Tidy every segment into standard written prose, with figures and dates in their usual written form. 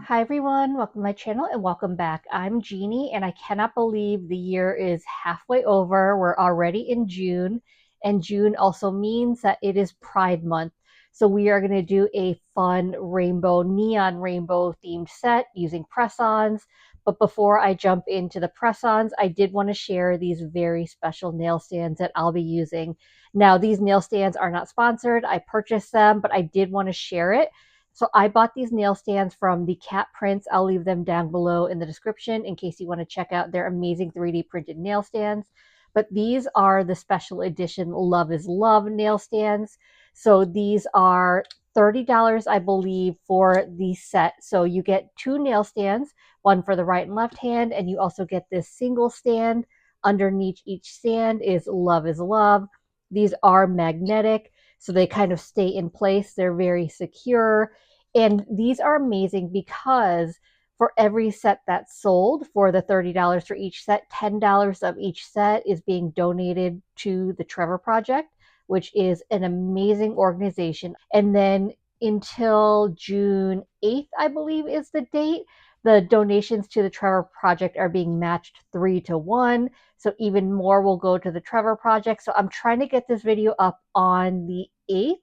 Hi everyone, welcome to my channel and welcome back. I'm Jeannie and I cannot believe the year is halfway over. We're already in June, and June also means that it is Pride Month. So we are going to do a fun neon rainbow themed set using press-ons. But before I jump into the press-ons, I did want to share these very special nail stands that I'll be using. Now, these nail stands are not sponsored. I purchased them, but I did want to share it. So I bought these nail stands from the Cat Prints. I'll leave them down below in the description in case you want to check out their amazing 3D printed nail stands. But these are the special edition Love is Love nail stands. So these are $30, I believe, for the set. So you get two nail stands, one for the right and left hand, and you also get this single stand. Underneath each stand is Love is Love. These are magnetic, so they kind of stay in place. They're very secure. And these are amazing because for every set that's sold, for the $30 for each set, $10 of each set is being donated to the Trevor Project, which is an amazing organization. And then until June 8th, I believe is the date, the donations to the Trevor Project are being matched 3-1. So even more will go to the Trevor Project. So I'm trying to get this video up on the 8th,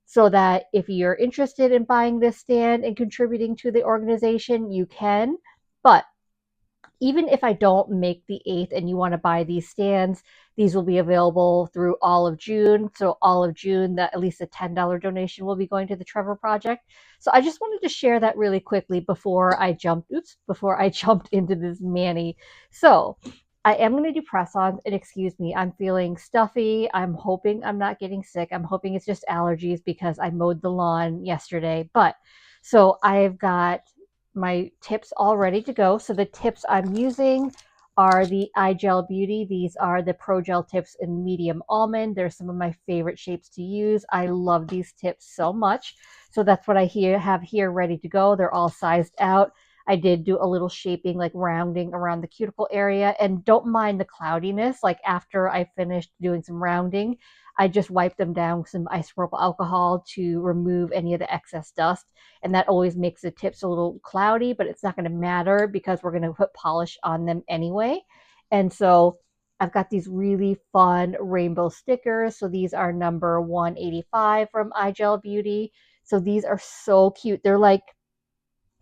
so that if you're interested in buying this stand and contributing to the organization, you can. But even if I don't make the 8th and you want to buy these stands, these will be available through all of June. So all of June, that at least a $10 donation will be going to the Trevor Project. So I just wanted to share that really quickly before I jumped into this mani. So I am going to do press-ons, and excuse me, I'm feeling stuffy. I'm hoping I'm not getting sick. I'm hoping it's just allergies because I mowed the lawn yesterday. But so I've got my tips all ready to go. So the tips I'm using are the iGel Beauty. These are the Pro Gel tips in medium almond. They're some of my favorite shapes to use. I love these tips so much. So that's what I have here ready to go. They're all sized out. I did do a little shaping, like rounding around the cuticle area, and don't mind the cloudiness. Like after I finished doing some rounding, I just wiped them down with some isopropyl alcohol to remove any of the excess dust. And that always makes the tips a little cloudy, but it's not going to matter because we're going to put polish on them anyway. And so I've got these really fun rainbow stickers. So these are number 185 from iGel Beauty. So these are so cute. They're like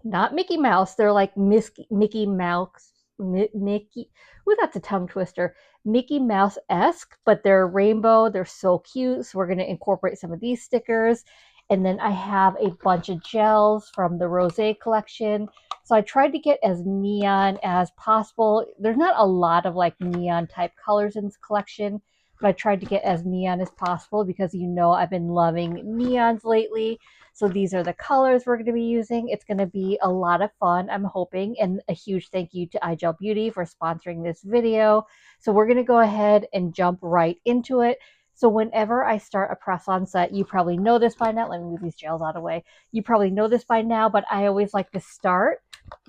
not Mickey Mouse. They're like Mickey Mouse. Mickey. Ooh, that's a tongue twister. Mickey Mouse-esque, but they're rainbow. They're so cute. So we're going to incorporate some of these stickers. And then I have a bunch of gels from the Rosé collection. So I tried to get as neon as possible. There's not a lot of like neon type colors in this collection, but I tried to get as neon as possible because you know I've been loving neons lately. So these are the colors we're going to be using. It's going to be a lot of fun, I'm hoping. And a huge thank you to iGel Beauty for sponsoring this video. So we're going to go ahead and jump right into it. So whenever I start a press-on set, you probably know this by now. Let me move these gels out of the way. You probably know this by now, but I always like to start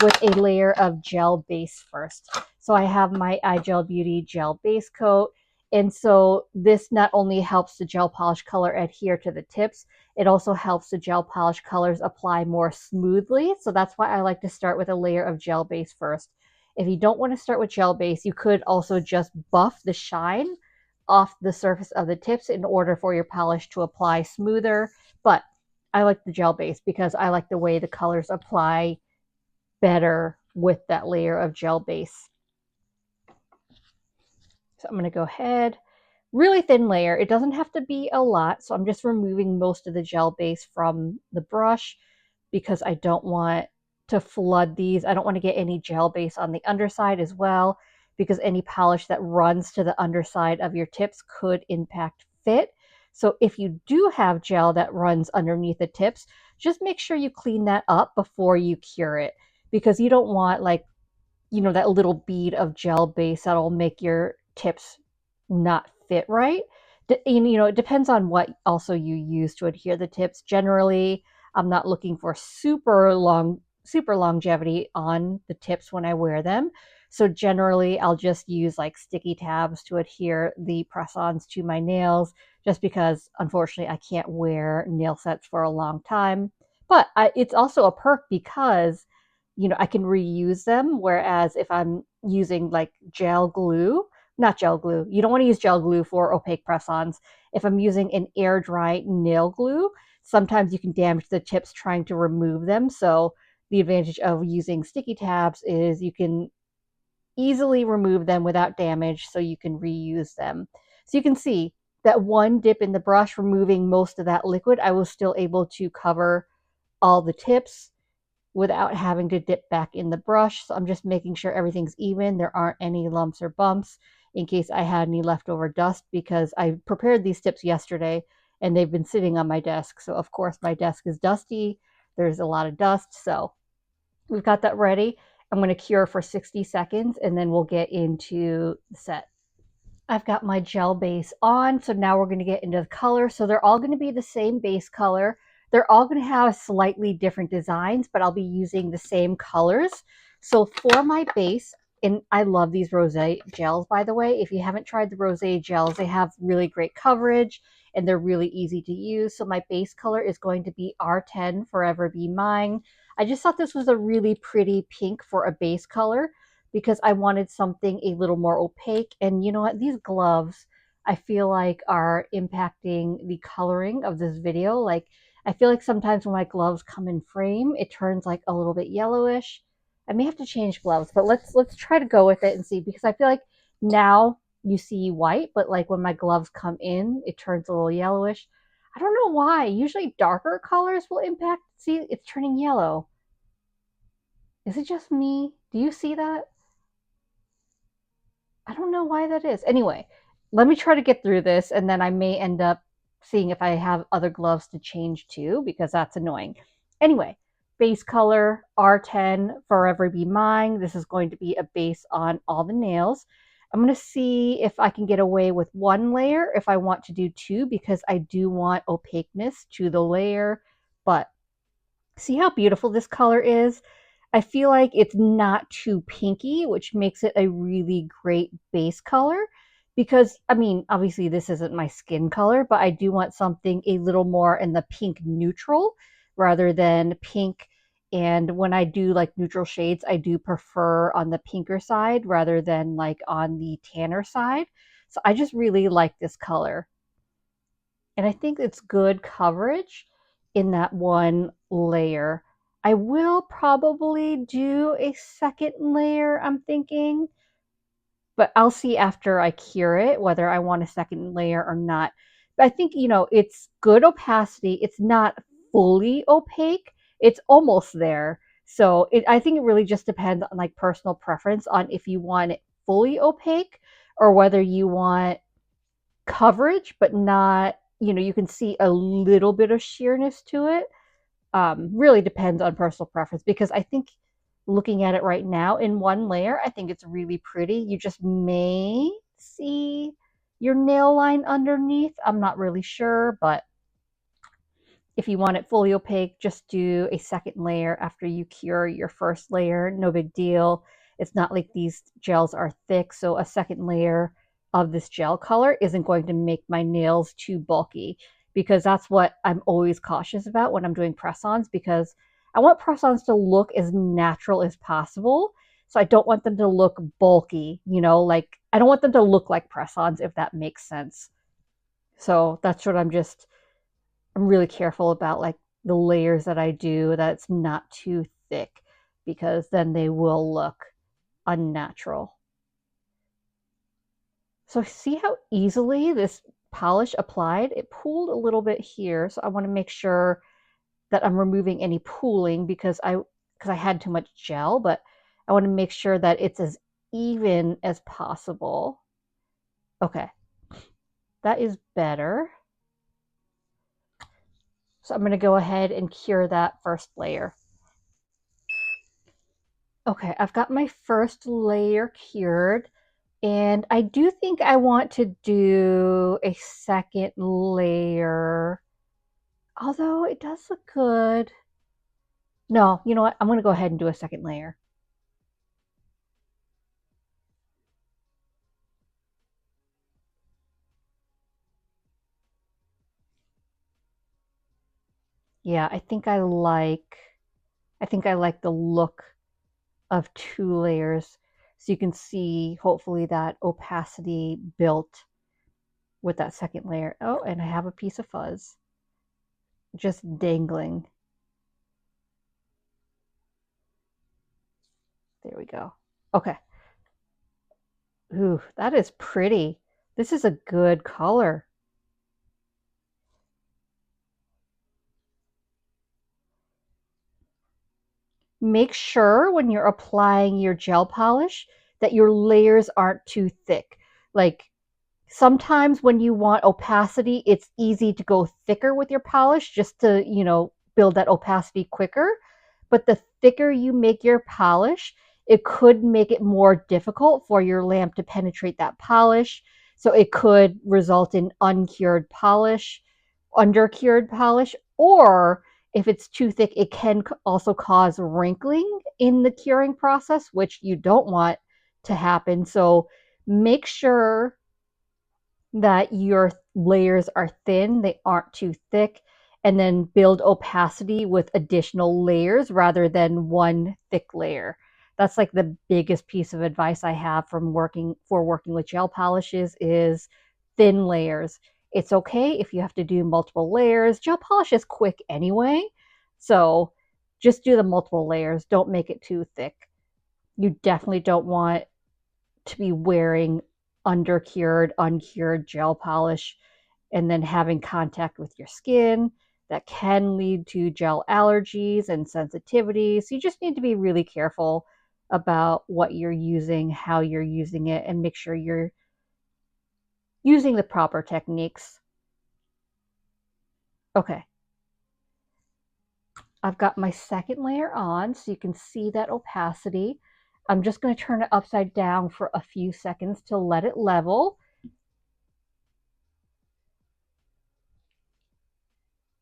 with a layer of gel base first. So I have my iGel Beauty gel base coat. And so this not only helps the gel polish color adhere to the tips, it also helps the gel polish colors apply more smoothly. So that's why I like to start with a layer of gel base first. If you don't want to start with gel base, you could also just buff the shine off the surface of the tips in order for your polish to apply smoother. But I like the gel base because I like the way the colors apply better with that layer of gel base. So I'm going to go ahead, really thin layer. It doesn't have to be a lot. So I'm just removing most of the gel base from the brush because I don't want to flood these. I don't want to get any gel base on the underside as well, because any polish that runs to the underside of your tips could impact fit. So if you do have gel that runs underneath the tips, just make sure you clean that up before you cure it, because you don't want, like, you know, that little bead of gel base that'll make your tips not fit right. You know, it depends on what also you use to adhere the tips. Generally, I'm not looking for super longevity on the tips when I wear them. So generally, I'll just use like sticky tabs to adhere the press-ons to my nails, just because unfortunately I can't wear nail sets for a long time. But it's also a perk because I can reuse them. Whereas if I'm using like gel glue, not gel glue, you don't want to use gel glue for opaque press-ons. If I'm using an air dry nail glue, sometimes you can damage the tips trying to remove them. So the advantage of using sticky tabs is you can easily remove them without damage, so you can reuse them. So you can see that one dip in the brush, removing most of that liquid, I was still able to cover all the tips without having to dip back in the brush. So I'm just making sure everything's even. There aren't any lumps or bumps in case I had any leftover dust, because I prepared these tips yesterday and they've been sitting on my desk. So of course my desk is dusty. There's a lot of dust. So we've got that ready. I'm going to cure for 60 seconds and then we'll get into the set. I've got my gel base on, so now we're going to get into the color. So they're all going to be the same base color. They're all going to have slightly different designs, but I'll be using the same colors. So for my base, and I love these rosé gels, by the way. If you haven't tried the rosé gels, they have really great coverage and they're really easy to use. So my base color is going to be R10 Forever Be Mine. I just thought this was a really pretty pink for a base color, because I wanted something a little more opaque. And you know what? These gloves, I feel like, are impacting the coloring of this video. Like, I feel like sometimes when my gloves come in frame, it turns like a little bit yellowish. I may have to change gloves, but let's try to go with it and see, because I feel like now you see white, but like when my gloves come in, it turns a little yellowish. I don't know why. Usually darker colors will impact. See, it's turning yellow. Is it just me? Do you see that? I don't know why that is. Anyway, let me try to get through this, and then I may end up seeing if I have other gloves to change to, because that's annoying. Anyway, base color R10 Forever Be Mine. This is going to be a base on all the nails. I'm going to see if I can get away with one layer if I want to do two, because I do want opaqueness to the layer. But see how beautiful this color is? I feel like it's not too pinky, which makes it a really great base color. Because, I mean, obviously this isn't my skin color, but I do want something a little more in the pink neutral rather than pink. And when I do like neutral shades, I do prefer on the pinker side rather than like on the tanner side. So I just really like this color. And I think it's good coverage in that one layer. I will probably do a second layer, I'm thinking, but I'll see after I cure it whether I want a second layer or not. But I think, it's good opacity. It's not fully opaque. It's almost there. So I think it really just depends on like personal preference on if you want it fully opaque or whether you want coverage, but not, you can see a little bit of sheerness to it. Really depends on personal preference, because I think looking at it right now in one layer, I think it's really pretty. You just may see your nail line underneath. I'm not really sure, but if you want it fully opaque, just do a second layer after you cure your first layer. No big deal. It's not like these gels are thick, so a second layer of this gel color isn't going to make my nails too bulky, because that's what I'm always cautious about when I'm doing press-ons, because I want press-ons to look as natural as possible. So I don't want them to look bulky, like I don't want them to look like press-ons, if that makes sense. So that's what I'm really careful about, like the layers that I do, that's not too thick, because then they will look unnatural. So see how easily this polish applied? It pooled a little bit here, so I want to make sure that I'm removing any pooling, because I had too much gel, but I want to make sure that it's as even as possible. Okay, that is better. So I'm going to go ahead and cure that first layer. Okay, I've got my first layer cured, and I do think I want to do a second layer, although it does look good. No, you know what? I'm going to go ahead and do a second layer. Yeah, I think I like the look of 2 layers. So you can see, hopefully, that opacity built with that second layer. Oh, and I have a piece of fuzz just dangling. There we go. Okay. Ooh, that is pretty. This is a good color. Make sure when you're applying your gel polish that your layers aren't too thick. Like, sometimes when you want opacity, it's easy to go thicker with your polish just to, build that opacity quicker. But the thicker you make your polish, it could make it more difficult for your lamp to penetrate that polish. So it could result in uncured polish, undercured polish, or if it's too thick, it can also cause wrinkling in the curing process, which you don't want to happen. So make sure that your layers are thin, they aren't too thick, and then build opacity with additional layers rather than one thick layer. That's like the biggest piece of advice I have from working with gel polishes is thin layers. It's okay if you have to do multiple layers. Gel polish is quick anyway, so just do the multiple layers. Don't make it too thick. You definitely don't want to be wearing undercured, uncured gel polish and then having contact with your skin. That can lead to gel allergies and sensitivities. So you just need to be really careful about what you're using, how you're using it, and make sure you're using the proper techniques. Okay, I've got my second layer on so you can see that opacity. I'm just going to turn it upside down for a few seconds to let it level.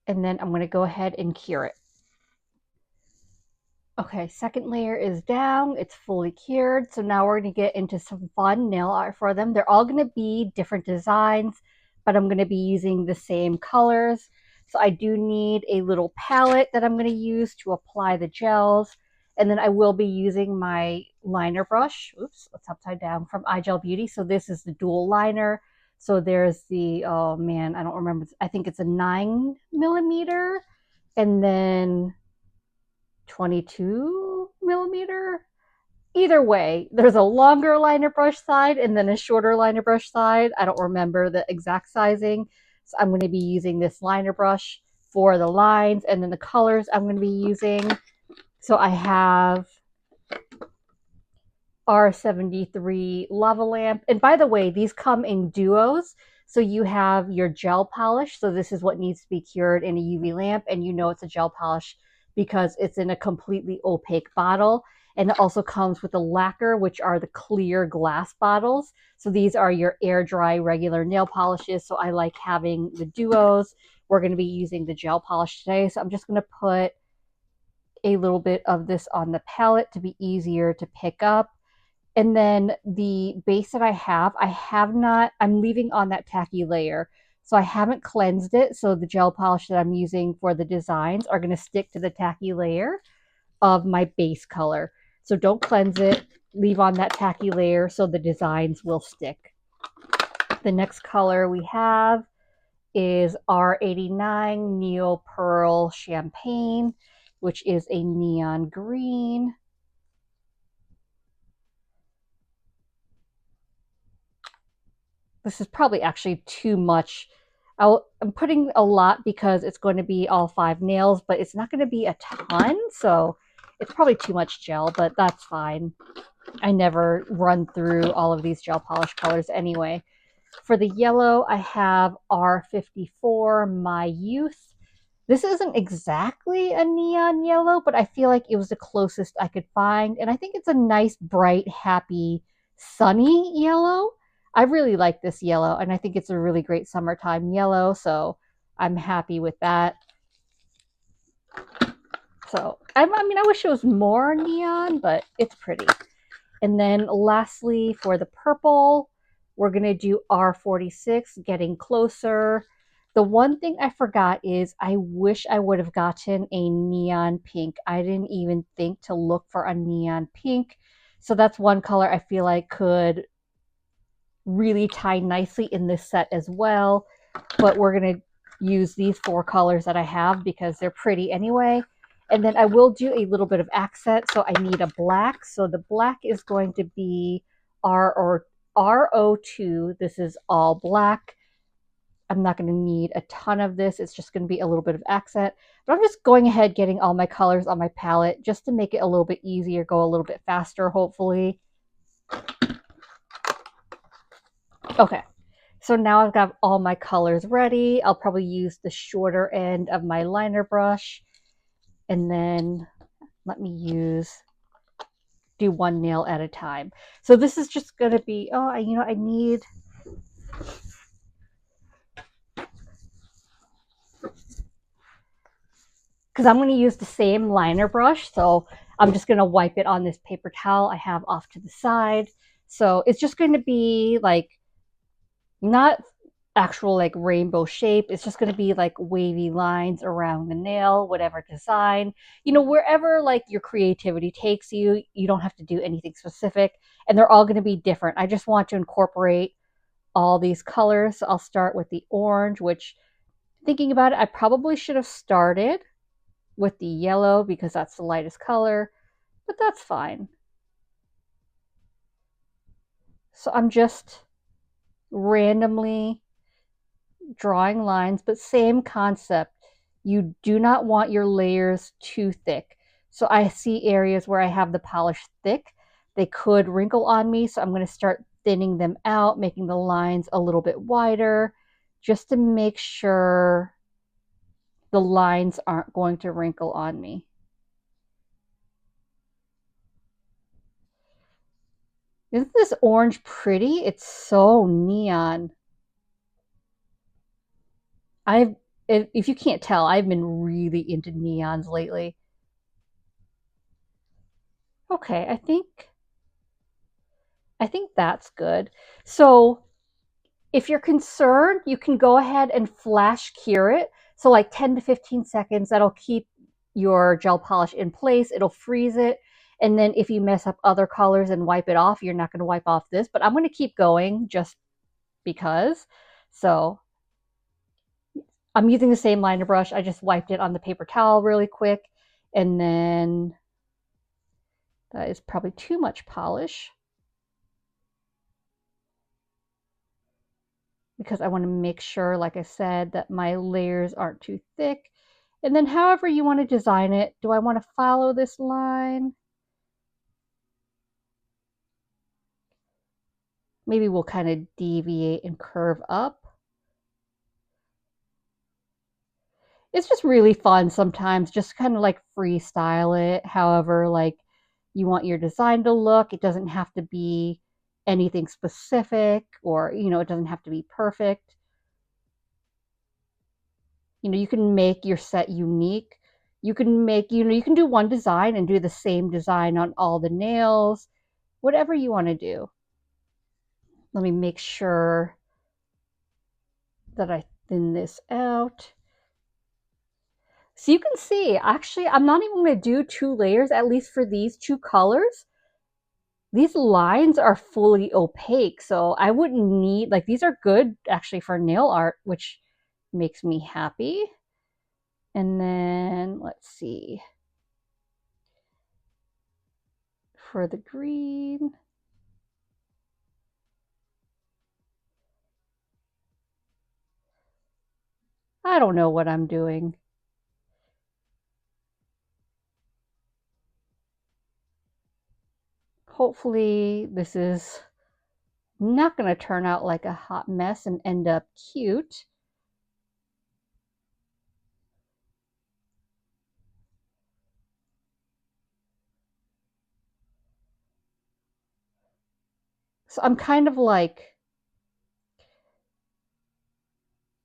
And then I'm going to go ahead and cure it. Okay, second layer is down. It's fully cured. So now we're going to get into some fun nail art for them. They're all going to be different designs, but I'm going to be using the same colors. So I do need a little palette that I'm going to use to apply the gels. And then I will be using my liner brush. Oops, it's upside down, from iGel Beauty. So this is the dual liner. So there's the, oh man, I don't remember. I think it's a 9mm. And then 22mm. Either way, there's a longer liner brush side and then a shorter liner brush side. I don't remember the exact sizing. So I'm going to be using this liner brush for the lines, and then the colors I'm going to be using. So I have R73 Lava Lamp. And by the way, these come in duos. So you have your gel polish. So this is what needs to be cured in a UV lamp. And you know it's a gel polish because it's in a completely opaque bottle. And it also comes with a lacquer, which are the clear glass bottles. So these are your air dry regular nail polishes. So I like having the duos. We're going to be using the gel polish today. So I'm just going to put a little bit of this on the palette to be easier to pick up. And then the base that I have not, I'm leaving on that tacky layer. So I haven't cleansed it. So the gel polish that I'm using for the designs are going to stick to the tacky layer of my base color. So don't cleanse it. Leave on that tacky layer so the designs will stick. The next color we have is R89 Neo Pearl Champagne, which is a neon green. This is probably actually too much. I'm putting a lot because it's going to be all 5 nails, but it's not going to be a ton, so it's probably too much gel, but that's fine. I never run through all of these gel polish colors anyway. For the yellow, I have R54 My Youth. This isn't exactly a neon yellow, but I feel like it was the closest I could find. And I think it's a nice, bright, happy, sunny yellow. I really like this yellow, and I think it's a really great summertime yellow, so I'm happy with that. So, I mean, I wish it was more neon, but it's pretty. And then lastly, for the purple, we're going to do R46, Getting Closer. The one thing I forgot is I wish I would have gotten a neon pink. I didn't even think to look for a neon pink. So that's one color I feel like could really tie nicely in this set as well. But we're going to use these 4 colors that I have because they're pretty anyway. And then I will do a little bit of accent. So I need a black. So the black is going to be R02. This is all black. I'm not going to need a ton of this. It's just going to be a little bit of accent. But I'm just going ahead getting all my colors on my palette just to make it a little bit easier, go a little bit faster, hopefully. Okay, so now I've got all my colors ready. I'll probably use the shorter end of my liner brush. And then let me do one nail at a time. So this is just going to be, I need... because I'm going to use the same liner brush, so I'm just going to wipe it on this paper towel I have off to the side. So it's just going to be like not actual like rainbow shape. It's just going to be like wavy lines around the nail, whatever design, wherever like your creativity takes you. You don't have to do anything specific, and they're all going to be different. I just want to incorporate all these colors. So I'll start with the orange, which, thinking about it, I probably should have started with the yellow because that's the lightest color, but that's fine. So I'm just randomly drawing lines, but same concept. You do not want your layers too thick. So I see areas where I have the polish thick. They could wrinkle on me, so I'm going to start thinning them out, making the lines a little bit wider, just to make sure the lines aren't going to wrinkle on me. Isn't this orange pretty? It's so neon. If you can't tell, I've been really into neons lately. Okay, I think that's good. So if you're concerned, you can go ahead and flash cure it. So like 10 to 15 seconds, that'll keep your gel polish in place. It'll freeze it. And then if you mess up other colors and wipe it off, you're not going to wipe off this. But I'm going to keep going just because. So I'm using the same liner brush. I just wiped it on the paper towel really quick. And then that is probably too much polish, because I want to make sure, like I said, that my layers aren't too thick. And then however you want to design it, do I want to follow this line? Maybe we'll kind of deviate and curve up. It's just really fun sometimes, just kind of like freestyle it, however like you want your design to look. It doesn't have to be anything specific, or it doesn't have to be perfect. You can make your set unique. You can make, you can do one design and do the same design on all the nails, whatever you want to do. Let me make sure that I thin this out. So you can see, actually, I'm not even going to do 2 layers, at least for these 2 colors. These lines are fully opaque, so I wouldn't need, like, these are good actually for nail art, which makes me happy. And then let's see, for the green, I don't know what I'm doing. Hopefully this is not going to turn out like a hot mess and end up cute. So I'm kind of like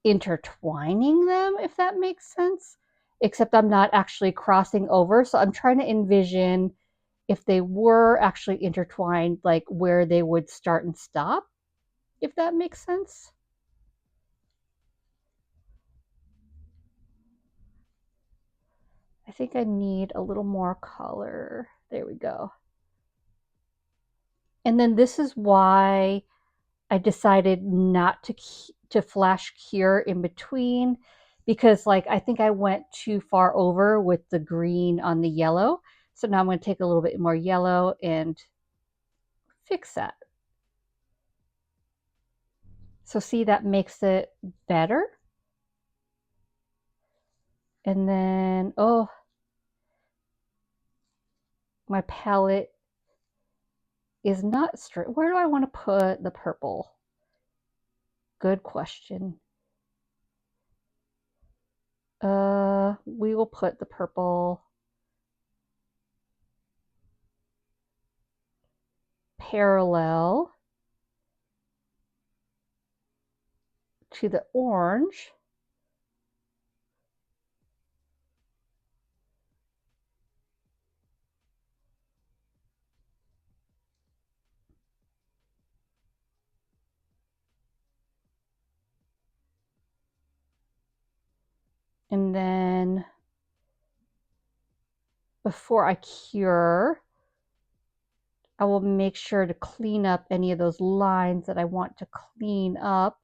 intertwining them, if that makes sense, except I'm not actually crossing over. So I'm trying to envision if they were actually intertwined, like where they would start and stop, if that makes sense. I think I need a little more color. There we go. And then this is why I decided not to flash cure in between, because like I think I went too far over with the green on the yellow. So now I'm going to take a little bit more yellow and fix that. So see, that makes it better. And then, oh, my palette is not straight. Where do I want to put the purple? Good question. We will put the purple parallel to the orange. And then before I cure, I will make sure to clean up any of those lines that I want to clean up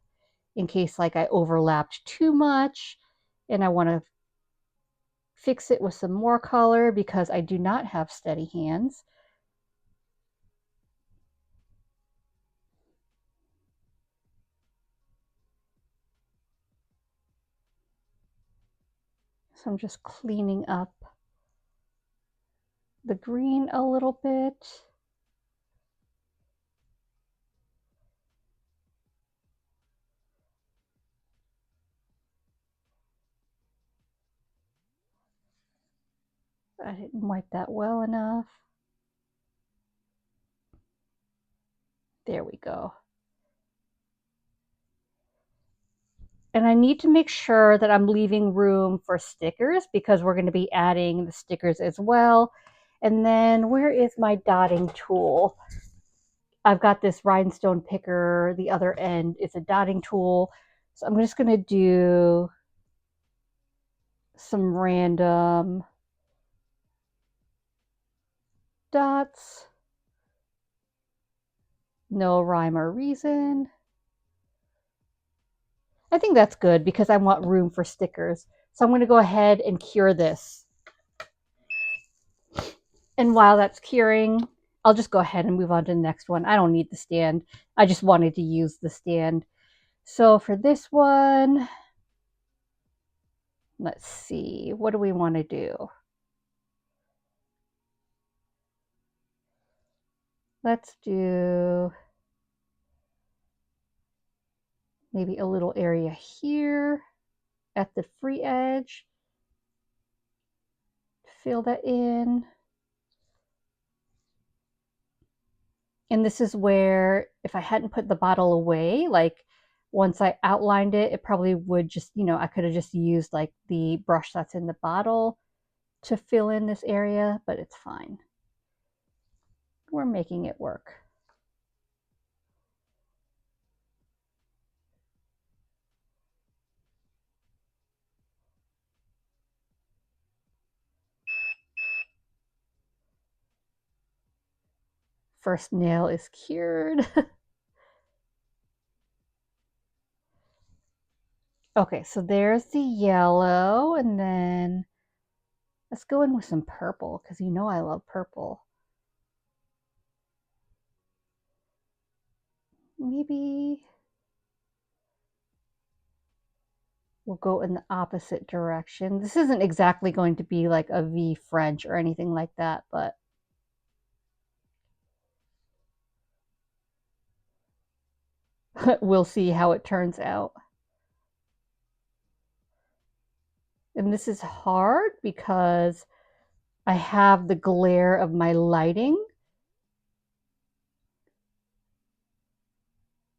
in case like I overlapped too much and I want to fix it with some more color because I do not have steady hands. So I'm just cleaning up the green a little bit. I didn't wipe that well enough. There we go. And I need to make sure that I'm leaving room for stickers because we're going to be adding the stickers as well. And then where is my dotting tool? I've got this rhinestone picker. The other end is a dotting tool. So I'm just going to do some random dots. No rhyme or reason. I think that's good because I want room for stickers. So I'm going to go ahead and cure this. And while that's curing, I'll just go ahead and move on to the next one. I don't need the stand. I just wanted to use the stand. So for this one, let's see, what do we want to do? Let's do maybe a little area here at the free edge. Fill that in. And this is where, if I hadn't put the bottle away, like once I outlined it, it probably would just, I could have just used like the brush that's in the bottle to fill in this area, but it's fine. We're making it work. First nail is cured. Okay, so there's the yellow, and then let's go in with some purple because you know I love purple. Maybe we'll go in the opposite direction. This isn't exactly going to be like a V French or anything like that, but we'll see how it turns out. And this is hard because I have the glare of my lighting.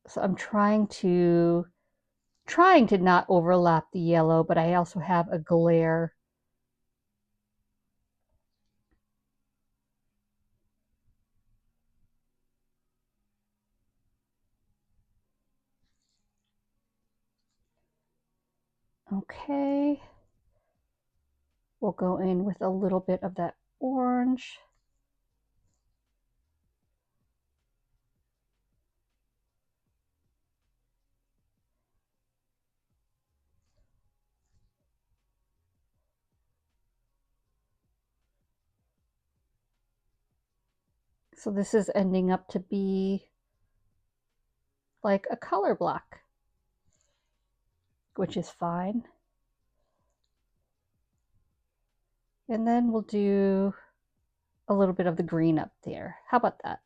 So I'm trying to not overlap the yellow, but I also have a glare. Okay. We'll go in with a little bit of that orange. So this is ending up to be like a color block, which is fine. And then we'll do a little bit of the green up there. How about that?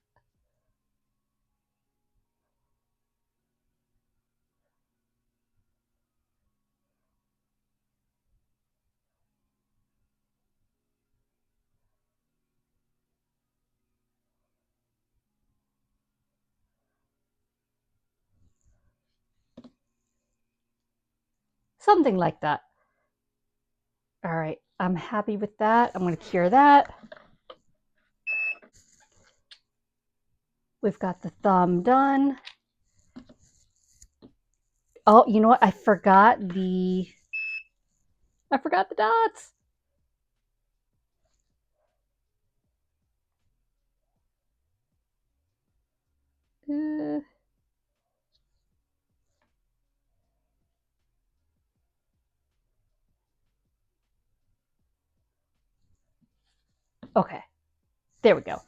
Something like that. All right, I'm happy with that. I'm going to cure that. We've got the thumb done. Oh, you know what? I forgot the dots. Uh, okay, there we go.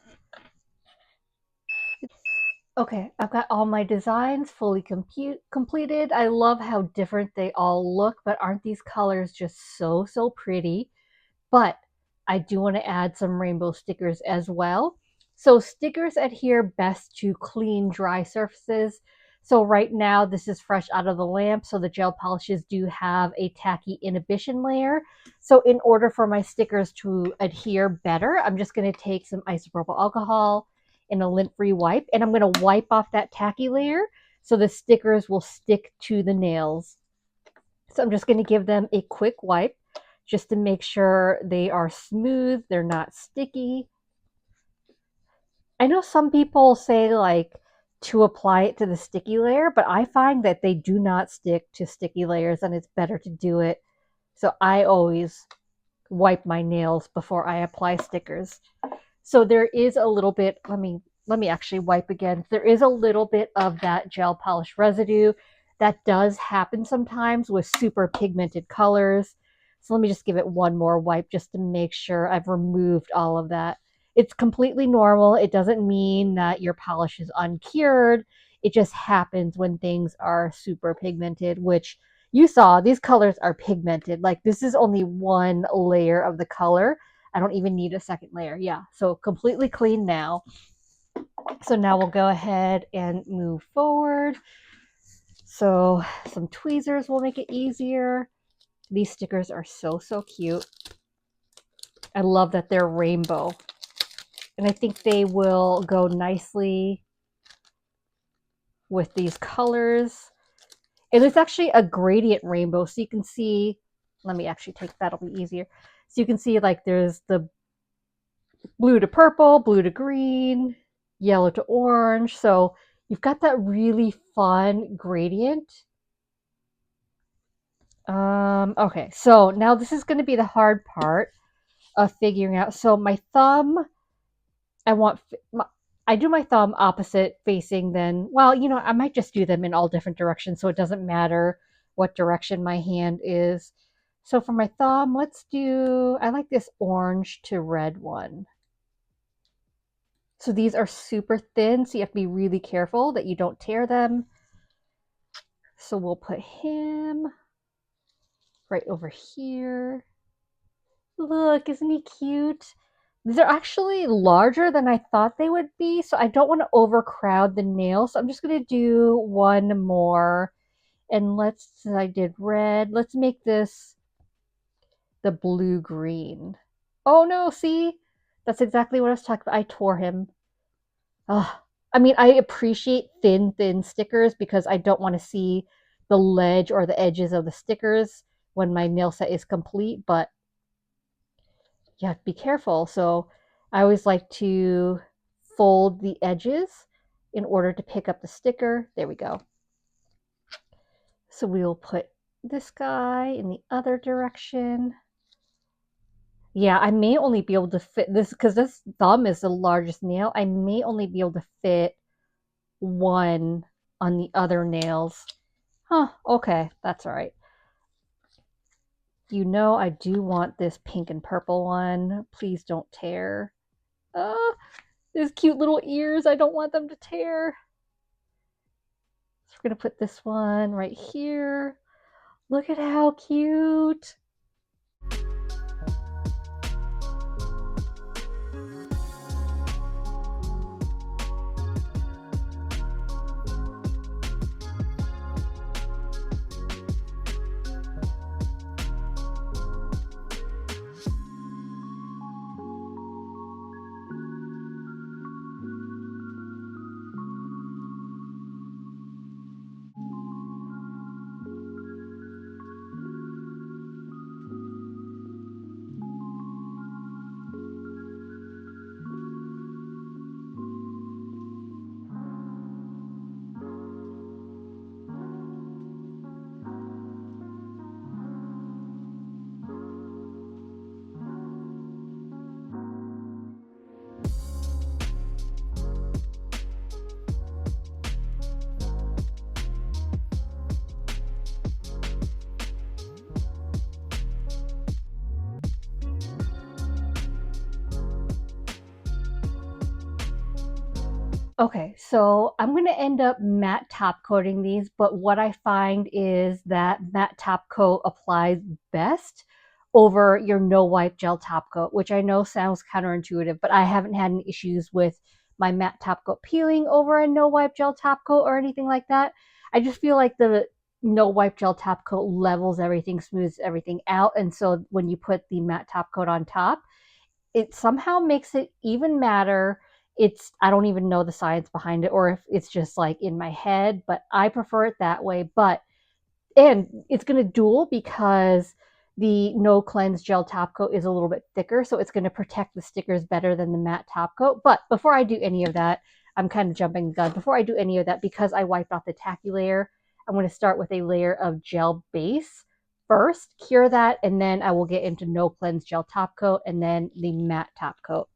Okay, I've got all my designs fully completed. I love how different they all look, but aren't these colors just so pretty? But I do want to add some rainbow stickers as well. So stickers adhere best to clean, dry surfaces. So right now, this is fresh out of the lamp, so the gel polishes do have a tacky inhibition layer. So in order for my stickers to adhere better, I'm just going to take some isopropyl alcohol and a lint-free wipe, and I'm going to wipe off that tacky layer so the stickers will stick to the nails. So I'm just going to give them a quick wipe just to make sure they are smooth, they're not sticky. I know some people say like to apply it to the sticky layer, but I find that they do not stick to sticky layers and it's better to do it. So I always wipe my nails before I apply stickers. So there is a little bit, let me actually wipe again. There is a little bit of that gel polish residue. That does happen sometimes with super pigmented colors. So let me just give it one more wipe just to make sure I've removed all of that. It's completely normal. It doesn't mean that your polish is uncured. It just happens when things are super pigmented, which you saw these colors are pigmented. Like this is only one layer of the color. I don't even need a second layer. Yeah, so completely clean now. So now we'll go ahead and move forward. So some tweezers will make it easier. These stickers are so cute. I love that they're rainbow. And I think they will go nicely with these colors. And it's actually a gradient rainbow. So you can see, let me actually take, that'll be easier. So you can see like there's the blue to purple, blue to green, yellow to orange. So you've got that really fun gradient. Okay, so now this is going to be the hard part of figuring out. So my thumb, I want, I do my thumb opposite facing then, well, I might just do them in all different directions so it doesn't matter what direction my hand is. So for my thumb, let's do, I like this orange to red one. So these are super thin, so you have to be really careful that you don't tear them. So we'll put him right over here. Look, isn't he cute? These are actually larger than I thought they would be, so I don't want to overcrowd the nails. So I'm just going to do one more. And I did red. Let's make this the blue-green. Oh no, see? That's exactly what I was talking about. I tore him. Oh, I mean, I appreciate thin stickers because I don't want to see the ledge or the edges of the stickers when my nail set is complete, but you have to be careful. So I always like to fold the edges in order to pick up the sticker. There we go. So we will put this guy in the other direction. Yeah, I may only be able to fit this because this thumb is the largest nail. I may only be able to fit one on the other nails. Huh, okay, that's all right. You know I do want this pink and purple one. Please don't tear. These cute little ears, I don't want them to tear. So we're gonna put this one right here. Look at how cute. Okay, so I'm going to end up matte top coating these, but what I find is that matte top coat applies best over your no wipe gel top coat, which I know sounds counterintuitive, but I haven't had any issues with my matte top coat peeling over a no wipe gel top coat or anything like that. I just feel like the no wipe gel top coat levels everything, smooths everything out, and so when you put the matte top coat on top, it somehow makes it even madder. It's I don't even know the science behind it or if it's just like in my head, but I prefer it that way. But and it's going to dual because the no cleanse gel top coat is a little bit thicker, so it's going to protect the stickers better than the matte top coat. But before I do any of that, I'm kind of jumping the gun. Before I do any of that, because I wiped off the tacky layer, I'm going to start with a layer of gel base first, cure that, and then I will get into no cleanse gel top coat and then the matte top coat.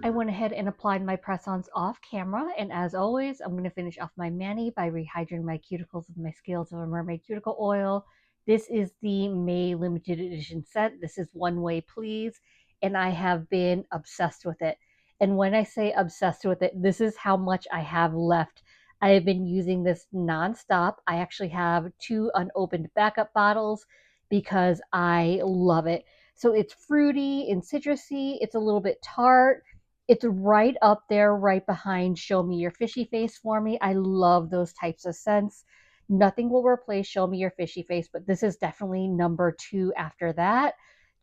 I went ahead and applied my press-ons off camera, and as always, I'm going to finish off my mani by rehydrating my cuticles with my Scales of a Mermaid cuticle oil. This is the May limited edition set. This is One Way Please, and I have been obsessed with it. And when I say obsessed with it, this is how much I have left. I have been using this nonstop. I actually have 2 unopened backup bottles because I love it. So it's fruity and citrusy. It's a little bit tart. It's right up there, right behind Show Me Your Fishy Face for me. I love those types of scents. Nothing will replace Show Me Your Fishy Face, but this is definitely number 2 after that,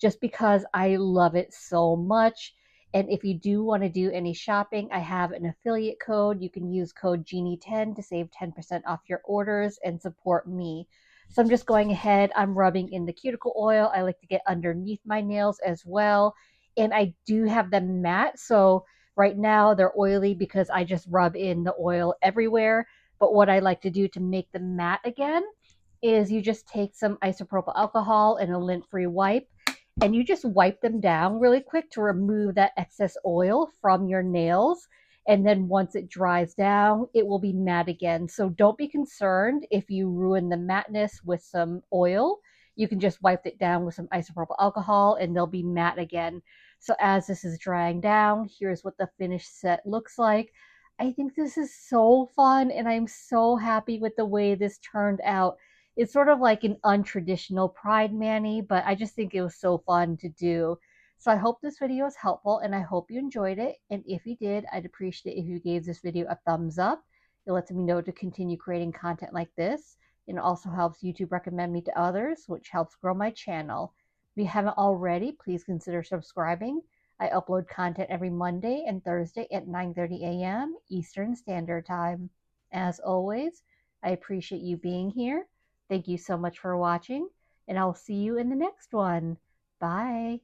just because I love it so much. And if you do want to do any shopping, I have an affiliate code. You can use code Genie10 to save 10% off your orders and support me. So I'm just going ahead, I'm rubbing in the cuticle oil. I like to get underneath my nails as well, and I do have them matte. So right now they're oily because I just rub in the oil everywhere. But what I like to do to make them matte again is you just take some isopropyl alcohol and a lint-free wipe, and you just wipe them down really quick to remove that excess oil from your nails. And then once it dries down, it will be matte again. So don't be concerned if you ruin the matteness with some oil. You can just wipe it down with some isopropyl alcohol and they'll be matte again. So as this is drying down, here's what the finished set looks like. I think this is so fun and I'm so happy with the way this turned out. It's sort of like an untraditional Pride Mani, but I just think it was so fun to do. So I hope this video is helpful and I hope you enjoyed it. And if you did, I'd appreciate it if you gave this video a thumbs up. It lets me know to continue creating content like this. And it also helps YouTube recommend me to others, which helps grow my channel. If you haven't already, please consider subscribing. I upload content every Monday and Thursday at 9:30 a.m. Eastern Standard Time. As always, I appreciate you being here. Thank you so much for watching, and I'll see you in the next one. Bye.